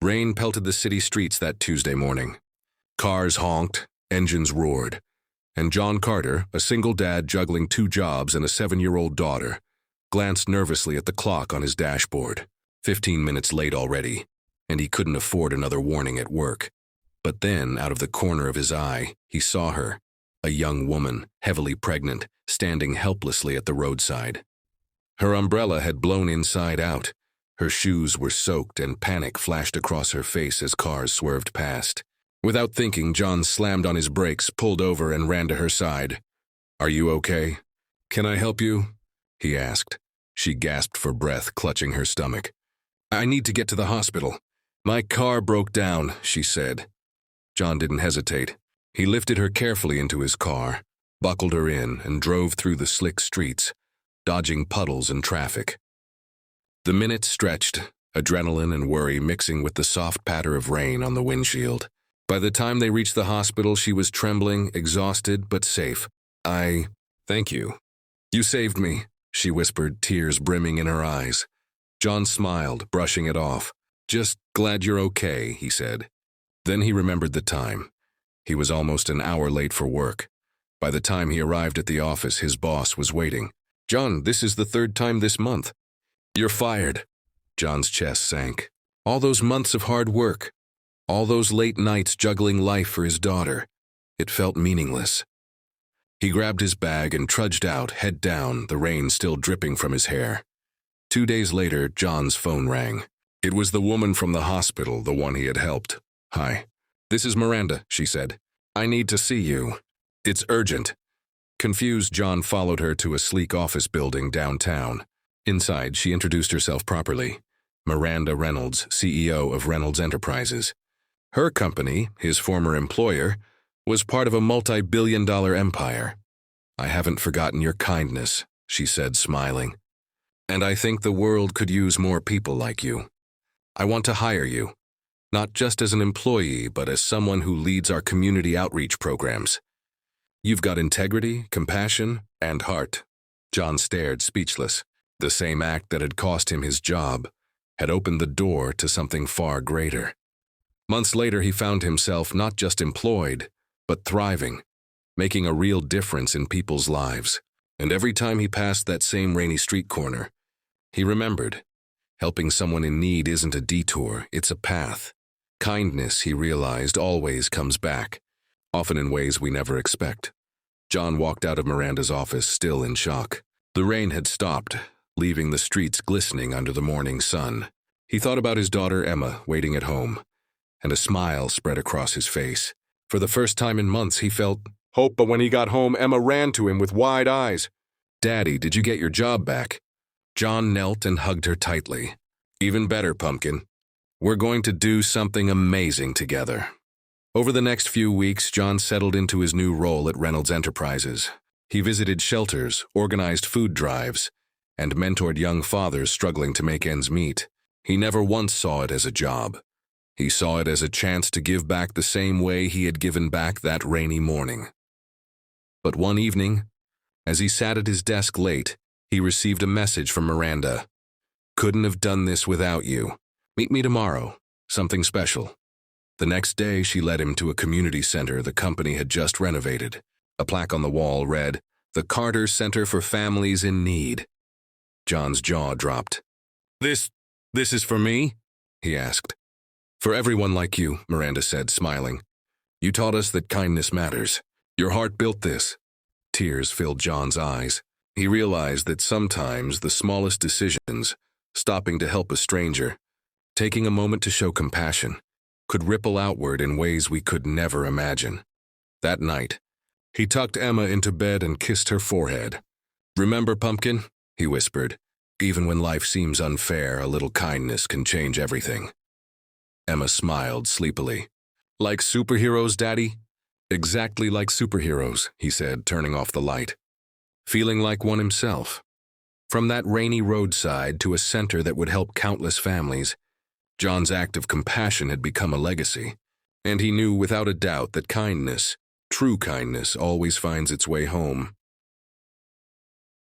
Rain pelted the city streets that Tuesday morning. Cars honked, engines roared, and John Carter, a single dad juggling 2 jobs and a 7-year-old daughter, glanced nervously at the clock on his dashboard. 15 minutes late already, and he couldn't afford another warning at work. But then, out of the corner of his eye, he saw her, a young woman, heavily pregnant, standing helplessly at the roadside. Her umbrella had blown inside out. Her shoes were soaked, and panic flashed across her face as cars swerved past. Without thinking, John slammed on his brakes, pulled over, and ran to her side. "Are you okay? Can I help you?" he asked. She gasped for breath, clutching her stomach. "I need to get to the hospital. My car broke down," she said. John didn't hesitate. He lifted her carefully into his car, buckled her in, and drove through the slick streets, dodging puddles and traffic. The minutes stretched, adrenaline and worry mixing with the soft patter of rain on the windshield. By the time they reached the hospital, she was trembling, exhausted, but safe. Thank you. You saved me," she whispered, tears brimming in her eyes. John smiled, brushing it off. "Just glad you're okay," he said. Then he remembered the time. He was almost an hour late for work. By the time he arrived at the office, his boss was waiting. "John, this is the 3rd time this month." "You're fired." John's chest sank. All those months of hard work, all those late nights juggling life for his daughter, it felt meaningless. He grabbed his bag and trudged out, head down, the rain still dripping from his hair. 2 days later, John's phone rang. It was the woman from the hospital, the one he had helped. "Hi. This is Miranda," she said. "I need to see you. It's urgent." Confused, John followed her to a sleek office building downtown. Inside, she introduced herself properly. Miranda Reynolds, CEO of Reynolds Enterprises. Her company, his former employer, was part of a multi-billion-dollar empire. "I haven't forgotten your kindness," she said, smiling. "And I think the world could use more people like you. I want to hire you, not just as an employee, but as someone who leads our community outreach programs. You've got integrity, compassion, and heart." John stared, speechless. The same act that had cost him his job had opened the door to something far greater. Months later, he found himself not just employed, but thriving, making a real difference in people's lives. And every time he passed that same rainy street corner, he remembered, helping someone in need isn't a detour, it's a path. Kindness, he realized, always comes back, often in ways we never expect. John walked out of Miranda's office, still in shock. The rain had stopped, leaving the streets glistening under the morning sun. He thought about his daughter Emma waiting at home, and a smile spread across his face. For the first time in months, he felt hope, but when he got home, Emma ran to him with wide eyes. "Daddy, did you get your job back?" John knelt and hugged her tightly. "Even better, Pumpkin. We're going to do something amazing together." Over the next few weeks, John settled into his new role at Reynolds Enterprises. He visited shelters, organized food drives, and mentored young fathers struggling to make ends meet. He never once saw it as a job. He saw it as a chance to give back the same way he had given back that rainy morning. But one evening, as he sat at his desk late, he received a message from Miranda. "Couldn't have done this without you. Meet me tomorrow. Something special." The next day, she led him to a community center the company had just renovated. A plaque on the wall read, "The Carter Center for Families in Need." John's jaw dropped. This is for me?" he asked. "For everyone like you," Miranda said, smiling. "You taught us that kindness matters. Your heart built this." Tears filled John's eyes. He realized that sometimes the smallest decisions, stopping to help a stranger, taking a moment to show compassion, could ripple outward in ways we could never imagine. That night, he tucked Emma into bed and kissed her forehead. "Remember, Pumpkin?" he whispered. "Even when life seems unfair, a little kindness can change everything." Emma smiled sleepily. "Like superheroes, Daddy?" "Exactly like superheroes," he said, turning off the light. Feeling like one himself. From that rainy roadside to a center that would help countless families, John's act of compassion had become a legacy, and he knew without a doubt that kindness, true kindness, always finds its way home.